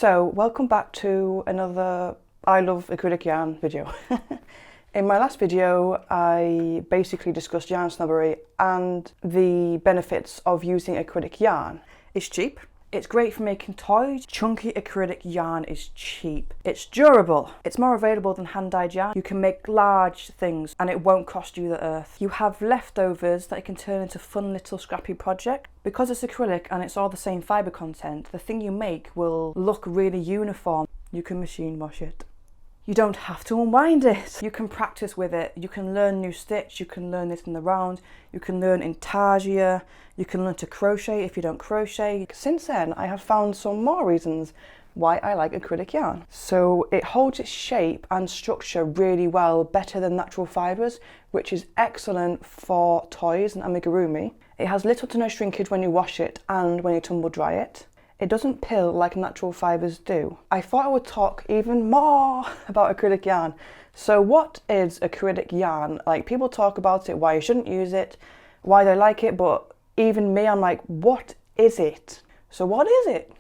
So, welcome back to another I love acrylic yarn video. In my last video, I basically discussed yarn snobbery and the benefits of using acrylic yarn. It's cheap. It's great for making toys. Chunky acrylic yarn is cheap. It's durable. It's more available than hand-dyed yarn. You can make large things and it won't cost you the earth. You have leftovers that you can turn into fun little scrappy projects. Because it's acrylic and it's all the same fibre content, the thing you make will look really uniform. You can machine wash it. You don't have to unwind it. You can practice with it. You can learn new stitch. You can learn this in the round. You can learn intarsia. You can learn to crochet if you don't crochet. Since then, I have found some more reasons why I like acrylic yarn. So it holds its shape and structure really well, better than natural fibres, which is excellent for toys and amigurumi. It has little to no shrinkage when you wash it and when you tumble dry it. It doesn't pill like natural fibres do. I thought I would talk even more about acrylic yarn. So what is acrylic yarn? Like, people talk about it, why you shouldn't use it, why they like it, but even me, I'm like, what is it? So what is it?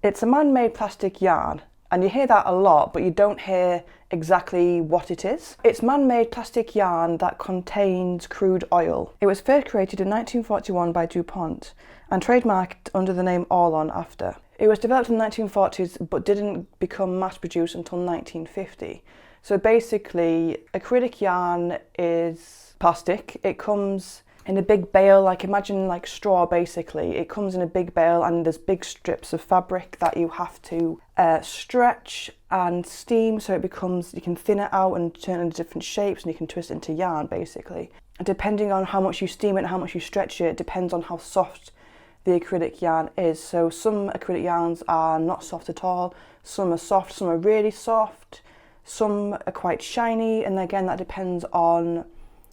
It's a man-made plastic yarn, and you hear that a lot, but you don't hear exactly what it is. It's man-made plastic yarn that contains crude oil. It was first created in 1941 by DuPont and trademarked under the name Orlon after. It was developed in the 1940s but didn't become mass-produced until 1950. So basically, acrylic yarn is plastic. It comes in a big bale, like imagine like straw basically. It comes in a big bale and there's big strips of fabric that you have to stretch and steam so it becomes, you can thin it out and turn it into different shapes and you can twist it into yarn basically. Depending on how much you steam it and how much you stretch it, it depends on how soft the acrylic yarn is. So some acrylic yarns are not soft at all, some are soft, some are really soft, some are quite shiny, and again that depends on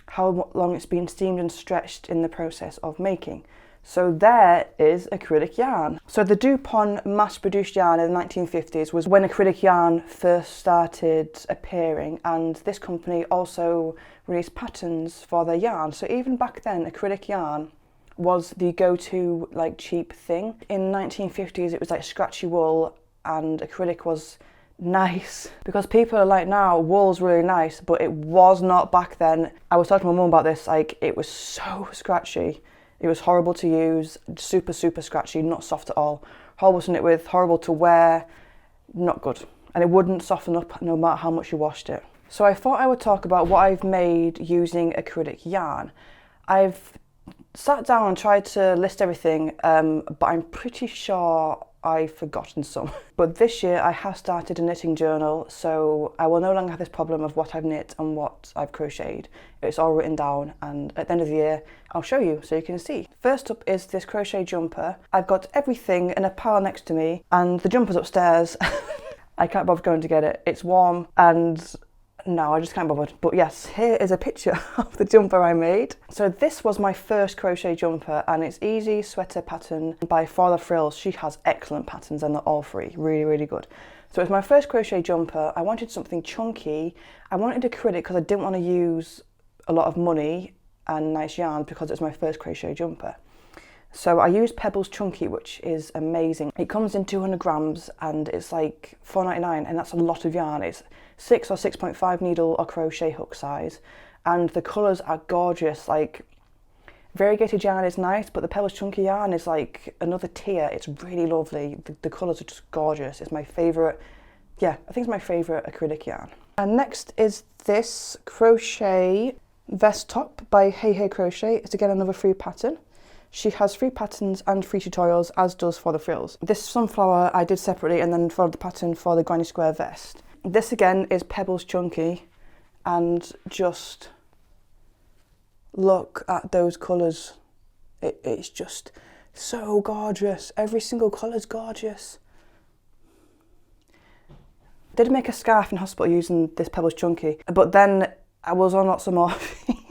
how long it's been steamed and stretched in the process of making. So there is acrylic yarn. So the DuPont mass-produced yarn in the 1950s was when acrylic yarn first started appearing, and this company also released patterns for their yarn. So even back then, acrylic yarn was the go-to like cheap thing. In the 1950s, it was like scratchy wool, and acrylic was nice, because people are like, now wool's really nice, but it was not back then. I was talking to my mum about this, like it was so scratchy. It was horrible to use, super scratchy, not soft at all. Horrible to knit with, horrible to wear, not good. And it wouldn't soften up no matter how much you washed it. So I thought I would talk about what I've made using acrylic yarn. I've sat down and tried to list everything, but I'm pretty sure I've forgotten some. But this year I have started a knitting journal, so I will no longer have this problem of what I've knit and what I've crocheted. It's all written down, and at the end of the year I'll show you so you can see. First up is this crochet jumper. I've got everything in a pile next to me and the jumper's upstairs. I can't bother going to get it. It's warm and no, I just can't bother. But yes, here is a picture of the jumper I made. So this was my first crochet jumper, and it's Easy Sweater pattern by For the Frills. She has excellent patterns and they're all free, really good. So it's my first crochet jumper. I wanted something chunky. I wanted acrylic because I didn't want to use a lot of money and nice yarn because it's my first crochet jumper. So I used Pebbles Chunky, which is amazing. It comes in 200 grams and it's like $4.99, and that's a lot of yarn. It's 6 or 6.5 needle or crochet hook size, and the colours are gorgeous. Like, variegated yarn is nice, but the Pebbles Chunky yarn is like another tier. It's really lovely. The colours are just gorgeous. It's my favourite, yeah, I think it's my favourite acrylic yarn. And next is this crochet vest top by Hey Crochet. It's again another free pattern. She has free patterns and free tutorials, as does For the Frills. This sunflower I did separately and then followed the pattern for the granny square vest. This again is Pebbles Chunky, and just look at those colours. It's just so gorgeous. Every single colour's gorgeous. I did make a scarf in hospital using this Pebbles Chunky, but then I was on lots of morphine,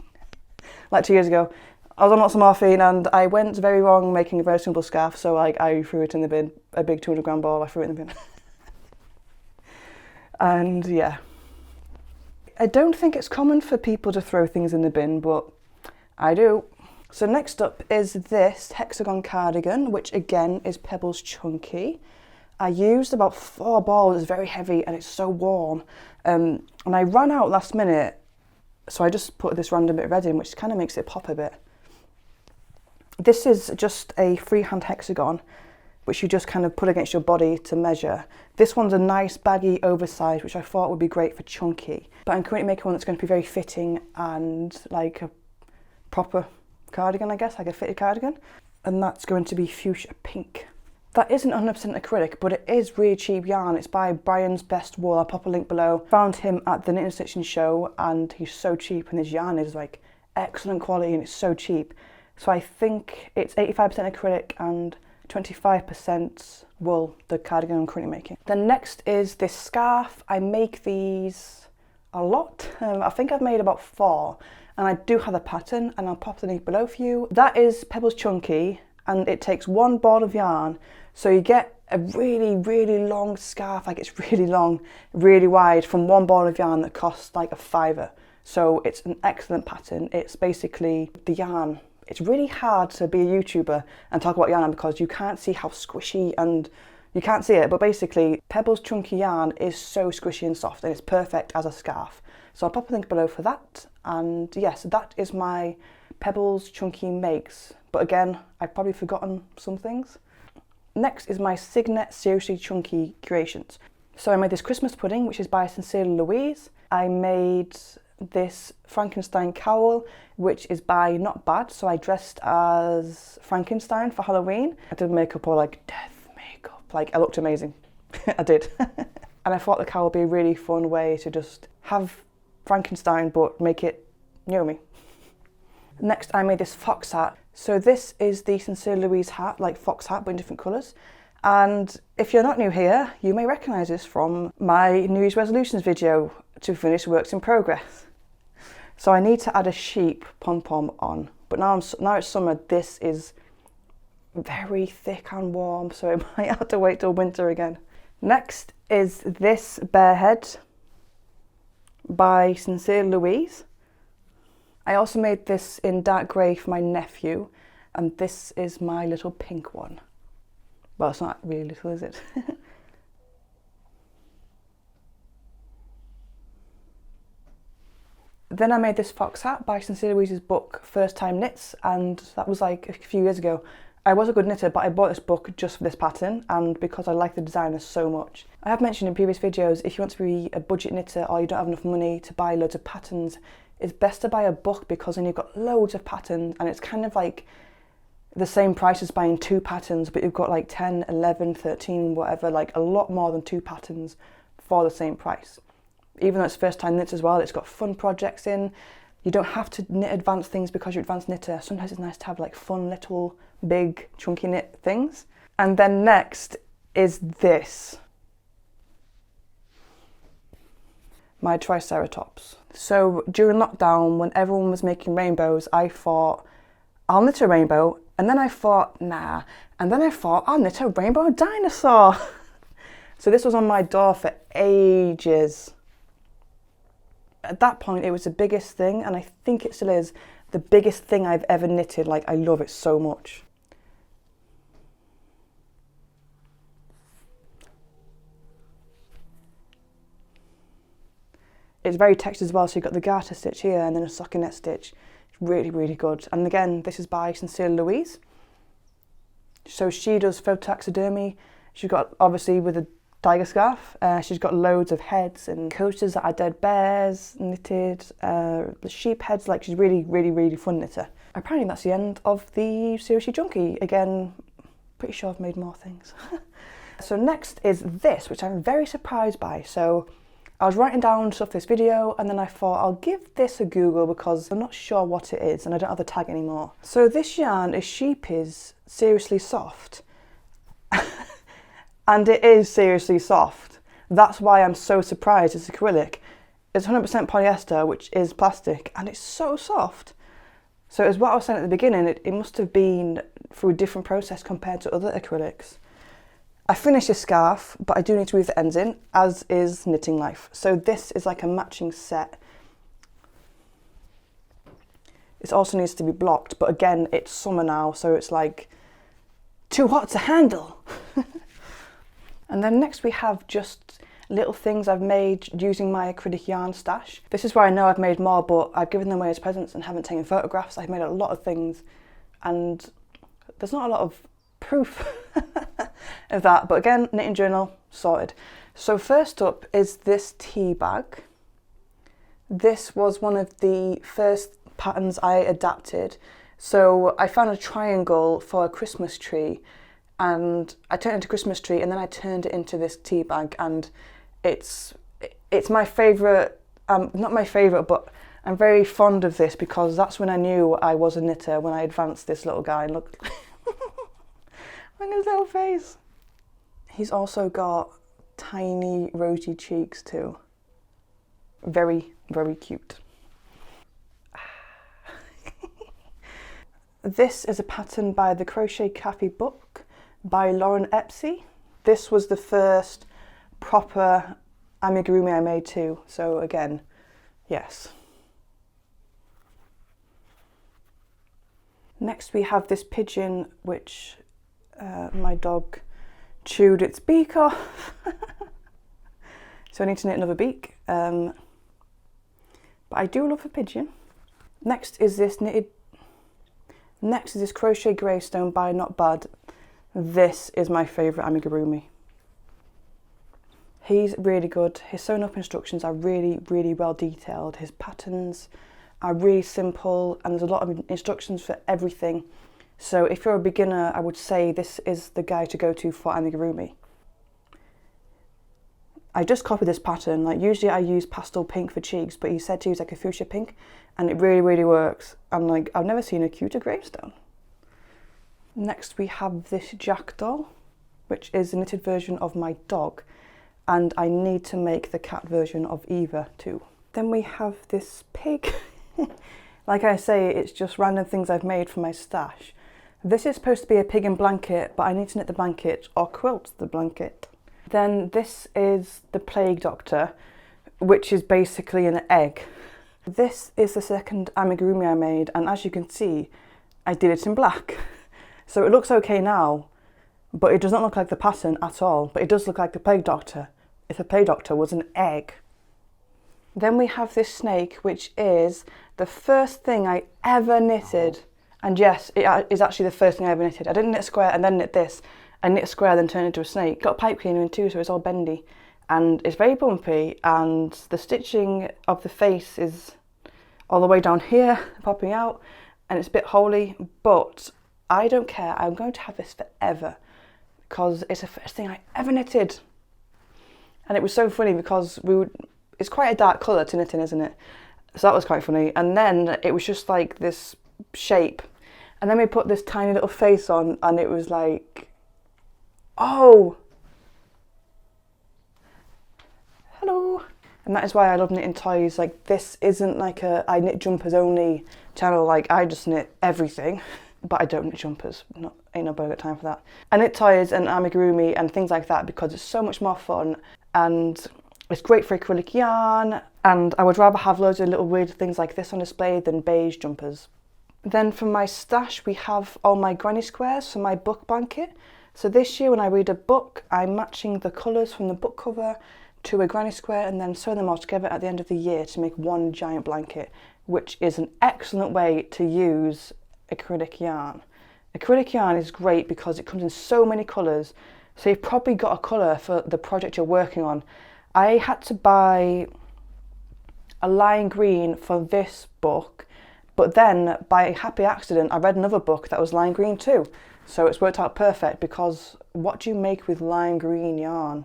like 2 years ago. I was on lots of morphine and I went very wrong making a very simple scarf, so like I threw it in the bin, a big 200 gram ball, I threw it in the bin. And yeah. I don't think it's common for people to throw things in the bin, but I do. So next up is this hexagon cardigan, which again is Pebbles Chunky. I used about 4 balls. It's very heavy and it's so warm. And I ran out last minute, so I just put this random bit of red in, which kind of makes it pop a bit. This is just a freehand hexagon, which you just kind of put against your body to measure. This one's a nice baggy oversized, which I thought would be great for chunky. But I'm currently making one that's going to be very fitting and like a proper cardigan, I guess, like a fitted cardigan. And that's going to be fuchsia pink. That isn't 100% acrylic, but it is really cheap yarn. It's by Brian's Best Wool. I'll pop a link below. Found him at the Knitting Stitching show and he's so cheap and his yarn is like excellent quality and it's so cheap. So I think it's 85% acrylic and 25% wool, the cardigan I'm currently making. Then next is this scarf. I make these a lot. I think I've made about 4 and I do have a pattern and I'll pop the link below for you. That is Pebbles Chunky and it takes 1 ball of yarn. So you get a really, really long scarf, like it's really long, really wide from 1 ball of yarn that costs like a £5. So it's an excellent pattern. It's basically the yarn. It's really hard to be a YouTuber and talk about yarn because you can't see how squishy and you can't see it, but basically Pebbles Chunky yarn is so squishy and soft and it's perfect as a scarf. So I'll pop a link below for that. And yes, that is my Pebbles Chunky makes. But again, I've probably forgotten some things. Next is my Signet Seriously Chunky creations. So I made this Christmas pudding, which is by Sincerely Louise. I made this Frankenstein cowl, which is by Not Bad. So I dressed as Frankenstein for Halloween. I did makeup or like death makeup. Like I looked amazing. I did. And I thought the cowl would be a really fun way to just have Frankenstein but make it, you know me. Next I made this fox hat. So this is the Sincerely Louise hat, like fox hat but in different colours. And if you're not new here, you may recognise this from my New Year's resolutions video to finish works in progress. So I need to add a sheep pom-pom on. But now it's summer, this is very thick and warm, so I might have to wait till winter again. Next is this bear head by Sincerely Louise. I also made this in dark grey for my nephew, and this is my little pink one. Well, it's not really little, is it? Then I made this fox hat by Sincerely Louise's book First Time Knits, and that was like a few years ago. I was a good knitter, but I bought this book just for this pattern and because I like the designer so much. I have mentioned in previous videos, if you want to be a budget knitter or you don't have enough money to buy loads of patterns, it's best to buy a book because then you've got loads of patterns and it's kind of like the same price as buying 2 patterns, but you've got like 10, 11, 13, whatever, like a lot more than 2 patterns for the same price. Even though it's first time knits as well, it's got fun projects in. You don't have to knit advanced things because you're advanced knitter. Sometimes it's nice to have like fun little big chunky knit things. And then next is this. My Triceratops. So during lockdown, when everyone was making rainbows, I thought, I'll knit a rainbow. And then I thought, nah. And then I thought, I'll knit a rainbow dinosaur. So this was on my door for ages. At that point, it was the biggest thing, and I think it still is the biggest thing I've ever knitted. Like, I love it so much. It's very textured as well, so you've got the garter stitch here and then a stockinette stitch. It's really, really good. And again, this is by Sincerely Louise. So she does faux taxidermy. She's got, obviously, with a tiger scarf. She's got loads of heads and coasters that are dead bears knitted, the sheep heads. Like, she's really, really, really fun knitter. Apparently that's the end of the Seriously Chunky. Again, pretty sure I've made more things. So next is this, which I'm very surprised by. So I was writing down stuff for this video and then I thought I'll give this a Google because I'm not sure what it is and I don't have the tag anymore. So this yarn is Sheepy's Seriously Soft. And it is seriously soft. That's why I'm so surprised it's acrylic. It's 100% polyester, which is plastic, and it's so soft. So as what I was saying at the beginning, it must have been through a different process compared to other acrylics. I finished this scarf, but I do need to weave the ends in, as is Knitting Life. So this is like a matching set. It also needs to be blocked, but again, it's summer now, so it's like too hot to handle. And then next we have just little things I've made using my acrylic yarn stash. This is where I know I've made more, but I've given them away as presents and haven't taken photographs. I've made a lot of things and there's not a lot of proof of that. But again, knitting journal, sorted. So first up is this tea bag. This was one of the first patterns I adapted. So I found a triangle for a Christmas tree and I turned it into a Christmas tree and then I turned it into this tea bag, and it's my favourite, not my favourite, but I'm very fond of this because that's when I knew I was a knitter, when I advanced this little guy. Look, look at his little face. He's also got tiny rosy cheeks too. Very, very cute. This is a pattern by the Crochet Cafe book by Lauren Epsey. This was the first proper amigurumi I made too, so again, yes. Next we have this pigeon which my dog chewed its beak off. So I need to knit another beak. But I do love a pigeon. Next is this crochet gravestone by Not Bad. This is my favourite amigurumi. He's really good. His sewn up instructions are really, really well detailed. His patterns are really simple and there's a lot of instructions for everything. So if you're a beginner, I would say this is the guy to go to for amigurumi. I just copied this pattern. Like usually I use pastel pink for cheeks, but he said to use like a fuchsia pink and it really, really works. And like, I've never seen a cuter gravestone. Next we have this jackdaw, which is a knitted version of my dog. And I need to make the cat version of Eva too. Then we have this pig. Like I say, it's just random things I've made from my stash. This is supposed to be a pig in blanket, but I need to knit the blanket or quilt the blanket. Then this is the Plague Doctor, which is basically an egg. This is the second amigurumi I made, and as you can see, I did it in black. So it looks okay now, but it does not look like the pattern at all, but it does look like the Plague Doctor if the Plague Doctor was an egg. Then we have this snake, which is the first thing I ever knitted. And yes, it is actually the first thing I ever knitted. I didn't knit a square and then knit this. I knit a square, then turned it into a snake. Got a pipe cleaner in too, so it's all bendy. And it's very bumpy, and the stitching of the face is all the way down here, popping out, and it's a bit holy, but I don't care. I'm going to have this forever because it's the first thing I ever knitted. And it was so funny because it's quite a dark colour to knit in, isn't it? So that was quite funny. And then it was just like this shape. And then we put this tiny little face on and it was like, oh, hello. And that is why I love knitting toys. Like this isn't like a I knit jumpers only channel. Like I just knit everything, but I don't knit jumpers. Ain't nobody got time for that. I knit toys and amigurumi and things like that because it's so much more fun and it's great for acrylic yarn, and I would rather have loads of little weird things like this on display than beige jumpers. Then from my stash we have all my granny squares for my book blanket. So this year when I read a book, I'm matching the colours from the book cover to a granny square and then sew them all together at the end of the year to make one giant blanket, which is an excellent way to use acrylic yarn. Acrylic yarn is great because it comes in so many colours, so you've probably got a colour for the project you're working on. I had to buy a lime green for this book, but then by happy accident I read another book that was lime green too, so it's worked out perfect because what do you make with lime green yarn?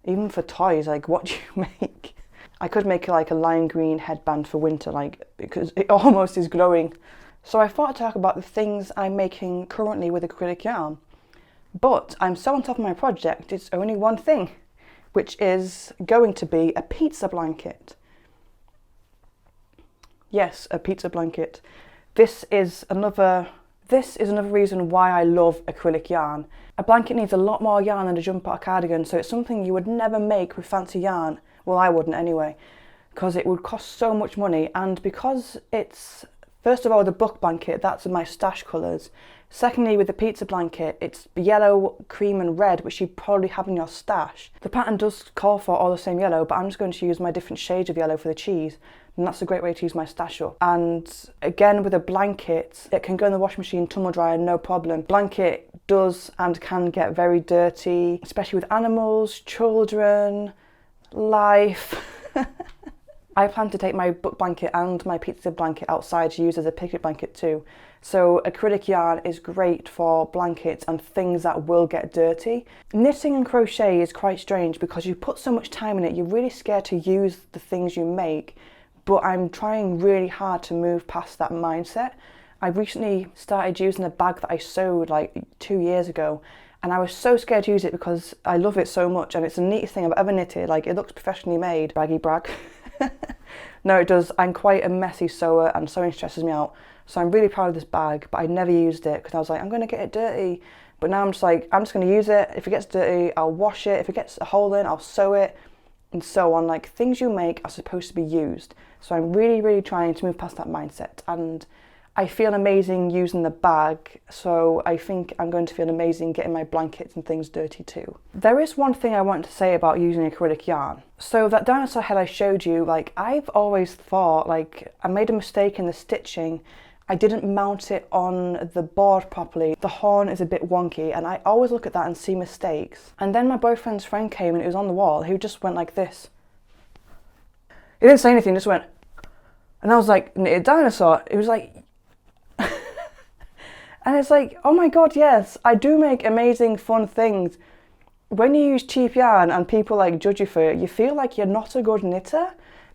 Even for toys, like what do you make? I could make like a lime green headband for winter, like because it almost is glowing. So I thought I'd talk about the things I'm making currently with acrylic yarn. But I'm so on top of my project, it's only one thing, which is going to be a pizza blanket. Yes, a pizza blanket. This is another reason why I love acrylic yarn. A blanket needs a lot more yarn than a jumper or cardigan, so it's something you would never make with fancy yarn. Well, I wouldn't anyway, because it would cost so much money, and because it's, first of all, the book blanket, that's my stash colours. Secondly, with the pizza blanket, it's yellow, cream and red, which you probably have in your stash. The pattern does call for all the same yellow, but I'm just going to use my different shades of yellow for the cheese, and that's a great way to use my stash up. And again, with a blanket, it can go in the washing machine, tumble dryer, no problem. Blanket does and can get very dirty, especially with animals, children, life. I plan to take my book blanket and my pizza blanket outside to use as a picnic blanket too. So acrylic yarn is great for blankets and things that will get dirty. Knitting and crochet is quite strange because you put so much time in it, you're really scared to use the things you make, but I'm trying really hard to move past that mindset. I recently started using a bag that I sewed like 2 years ago, and I was so scared to use it because I love it so much and it's the neatest thing I've ever knitted. Like, it looks professionally made, braggy brag. No, it does. I'm quite a messy sewer and sewing stresses me out. So I'm really proud of this bag, but I never used it because I was like, I'm going to get it dirty. But now I'm just like, I'm just going to use it. If it gets dirty, I'll wash it. If it gets a hole in, I'll sew it, and so on. Like, things you make are supposed to be used. So I'm really, really trying to move past that mindset. And I feel amazing using the bag, so I think I'm going to feel amazing getting my blankets and things dirty too. There is one thing I want to say about using acrylic yarn. So that dinosaur head I showed you, like, I've always thought, like, I made a mistake in the stitching. I didn't mount it on the board properly. The horn is a bit wonky, and I always look at that and see mistakes. And then my boyfriend's friend came and it was on the wall. He just went like this. He didn't say anything, just went. And I was like, knitted dinosaur. It was like, and it's like, oh my god, yes, I do make amazing fun things. When you use cheap yarn and people like judge you for it, you feel like you're not a good knitter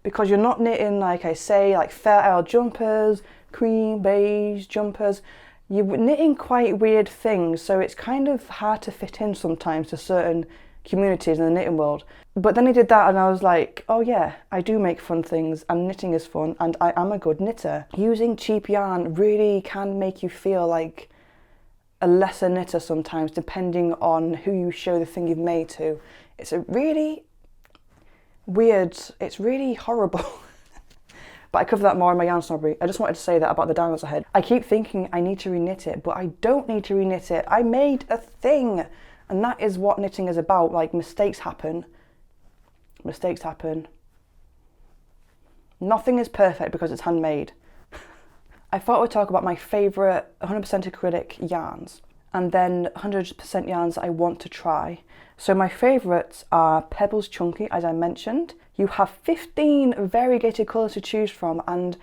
because you're not knitting, like I say, like Fair Isle jumpers, cream beige jumpers. You're knitting quite weird things, so it's kind of hard to fit in sometimes to certain communities in the knitting world. But then he did that and I was like, oh yeah, I do make fun things and knitting is fun and I am a good knitter. Using cheap yarn really can make you feel like a lesser knitter sometimes, depending on who you show the thing you've made to. It's a really weird, it's really horrible. But I cover that more in my Yarn Snobbery. I just wanted to say that about the dinosaur head. I keep thinking I need to reknit it, but I don't need to reknit it. I made a thing. And that is what knitting is about. Like, mistakes happen. Mistakes happen. Nothing is perfect because it's handmade. I thought I would talk about my favourite 100% acrylic yarns and then 100% yarns that I want to try. So my favourites are Pebbles Chunky, as I mentioned. You have 15 variegated colours to choose from, and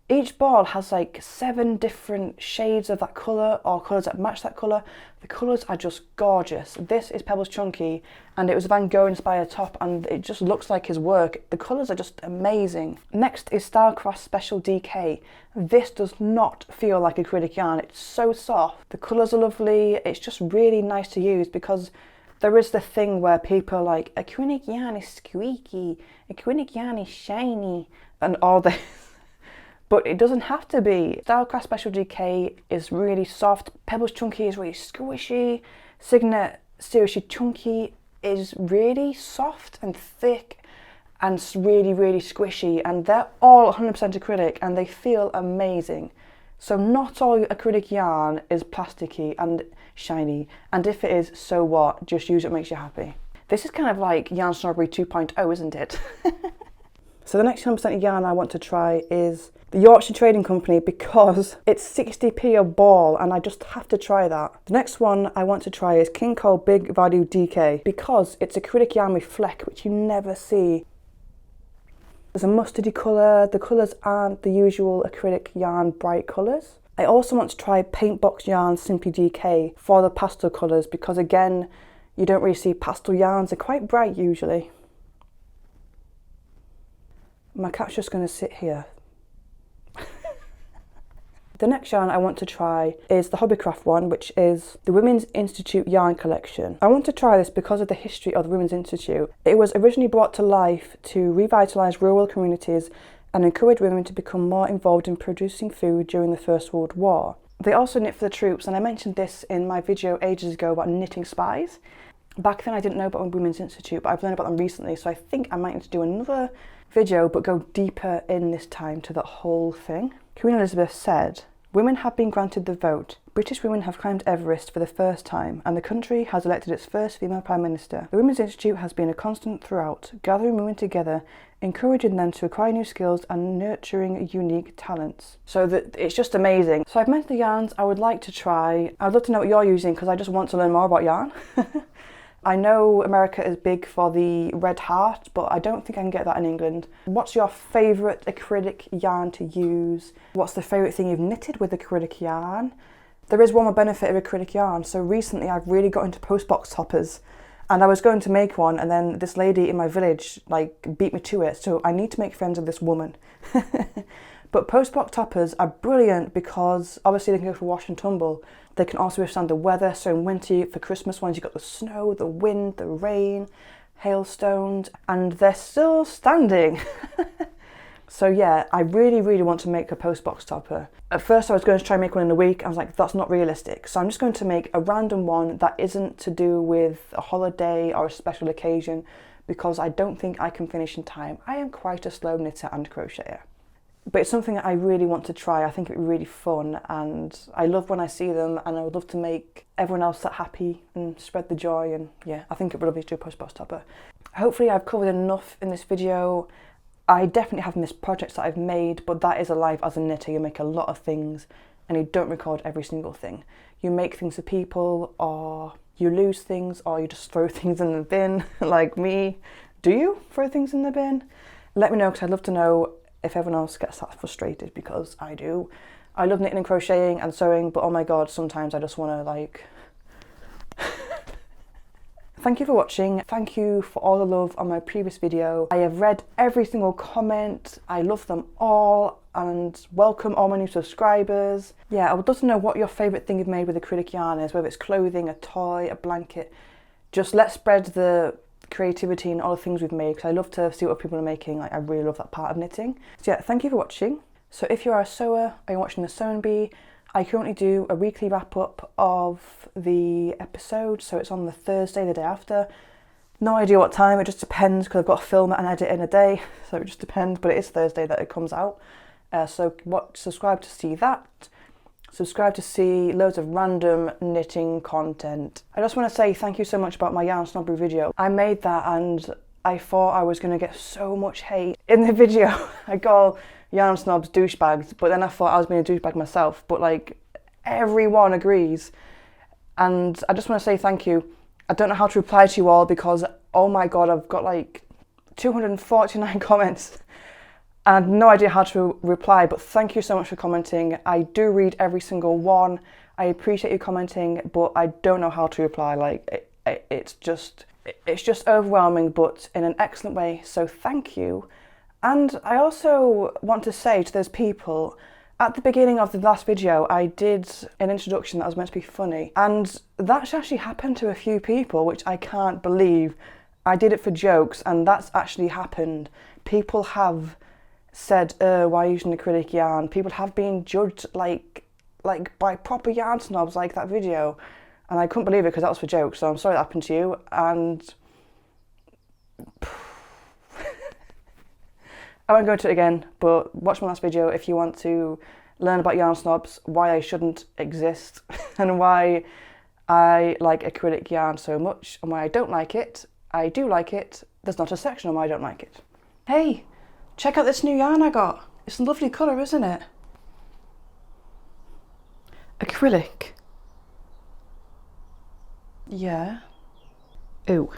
each ball has like 7 different shades of that colour or colours that match that colour. The colours are just gorgeous. This is Pebbles Chunky and it was a Van Gogh inspired top and it just looks like his work. The colours are just amazing. Next is Starcraft Special DK. This does not feel like acrylic yarn. It's so soft. The colours are lovely. It's just really nice to use because there is the thing where people are like, acrylic yarn is squeaky, acrylic yarn is shiny and all this. But it doesn't have to be. Starcraft Special DK is really soft. Pebbles Chunky is really squishy. Signet Seriously Chunky is really soft and thick and really, really squishy. And they're all 100% acrylic and they feel amazing. So not all acrylic yarn is plasticky and shiny. And if it is, so what? Just use what makes you happy. This is kind of like Yarn Snobbery 2.0, isn't it? So the next 100% yarn I want to try is the Yorkshire Trading Company because it's 60p a ball and I just have to try that. The next one I want to try is King Cole Big Value DK because it's acrylic yarn with fleck, which you never see. There's a mustardy colour. The colours aren't the usual acrylic yarn bright colours. I also want to try Paintbox Yarn Simply DK for the pastel colours because again, you don't really see pastel yarns. They're quite bright usually. My cat's just going to sit here. The next yarn I want to try is the Hobbycraft one, which is the Women's Institute Yarn Collection. I want to try this because of the history of the Women's Institute. It was originally brought to life to revitalise rural communities and encourage women to become more involved in producing food during the First World War. They also knit for the troops, and I mentioned this in my video ages ago about knitting spies. Back then I didn't know about the Women's Institute, but I've learned about them recently, so I think I might need to do another video but go deeper in this time to the whole thing. Queen Elizabeth said, Women have been granted the vote. British women have climbed Everest for the first time, and the country has elected its first female Prime Minister. The Women's Institute has been a constant throughout, gathering women together, encouraging them to acquire new skills and nurturing unique talents. So it's just amazing. So I've mentioned the yarns I would like to try. I'd love to know what you're using because I just want to learn more about yarn. I know America is big for the red heart, but I don't think I can get that in England. What's your favourite acrylic yarn to use? What's the favourite thing you've knitted with acrylic yarn? There is one more benefit of acrylic yarn. So recently I've really got into Postbox toppers, and I was going to make one, and then this lady in my village like beat me to it. So I need to make friends with this woman. But Postbox toppers are brilliant because obviously they can go for wash and tumble. They can also withstand the weather. So in winter, for Christmas ones, you've got the snow, the wind, the rain, hailstones, and they're still standing. So yeah, I really, really want to make a Postbox topper. At first I was going to try and make one in a week. I was like, that's not realistic. So I'm just going to make a random one that isn't to do with a holiday or a special occasion, because I don't think I can finish in time. I am quite a slow knitter and crocheter. But it's something that I really want to try. I think it would be really fun, and I love when I see them, and I would love to make everyone else that happy and spread the joy, and yeah, I think it would be lovely to do a Postbox topper. Hopefully I've covered enough in this video. I definitely have missed projects that I've made, but that is a life as a knitter. You make a lot of things and you don't record every single thing. You make things for people, or you lose things, or you just throw things in the bin like me. Do you throw things in the bin? Let me know, because I'd love to know if everyone else gets that frustrated, because I do. I love knitting and crocheting and sewing, but oh my god, sometimes I just want to like... Thank you for watching. Thank you for all the love on my previous video. I have read every single comment. I love them all, and welcome all my new subscribers. Yeah, I would love to know what your favourite thing you've made with acrylic yarn is, whether it's clothing, a toy, a blanket. Just let's spread the creativity and all the things we've made, because I love to see what people are making. Like, I really love that part of knitting. So yeah, thank you for watching. So if you are a sewer or you're watching the Sewing Bee, I currently do a weekly wrap up of the episode, so it's on the Thursday, the day after. No idea what time, it just depends, because I've got to film it and edit in a day, so it just depends, but it is Thursday that it comes out. Subscribe to see that. Subscribe to see loads of random knitting content. I just want to say thank you so much about my Yarn Snobbery video. I made that and I thought I was going to get so much hate in the video. I call Yarn Snobs douchebags, but then I thought I was being a douchebag myself, but like everyone agrees. And I just want to say thank you. I don't know how to reply to you all, because oh my god, I've got like 249 comments. I had no idea how to reply, but thank you so much for commenting. I do read every single one. I appreciate you commenting, but I don't know how to reply. Like it's just overwhelming, but in an excellent way. So thank you. And I also want to say to those people, at the beginning of the last video, I did an introduction that was meant to be funny, and that's actually happened to a few people, which I can't believe. I did it for jokes, and that's actually happened. People have said, why are you using acrylic yarn? People have been judged like by proper yarn snobs, like that video, and I couldn't believe it, because that was for jokes. So I'm sorry that happened to you, and I won't go into it again, but watch my last video if you want to learn about yarn snobs, why I shouldn't exist, and why I like acrylic yarn so much, and why I don't like it. I do like it. There's not a section on why I don't like it. Hey, check out this new yarn I got. It's a lovely colour, isn't it? Acrylic. Yeah. Ooh.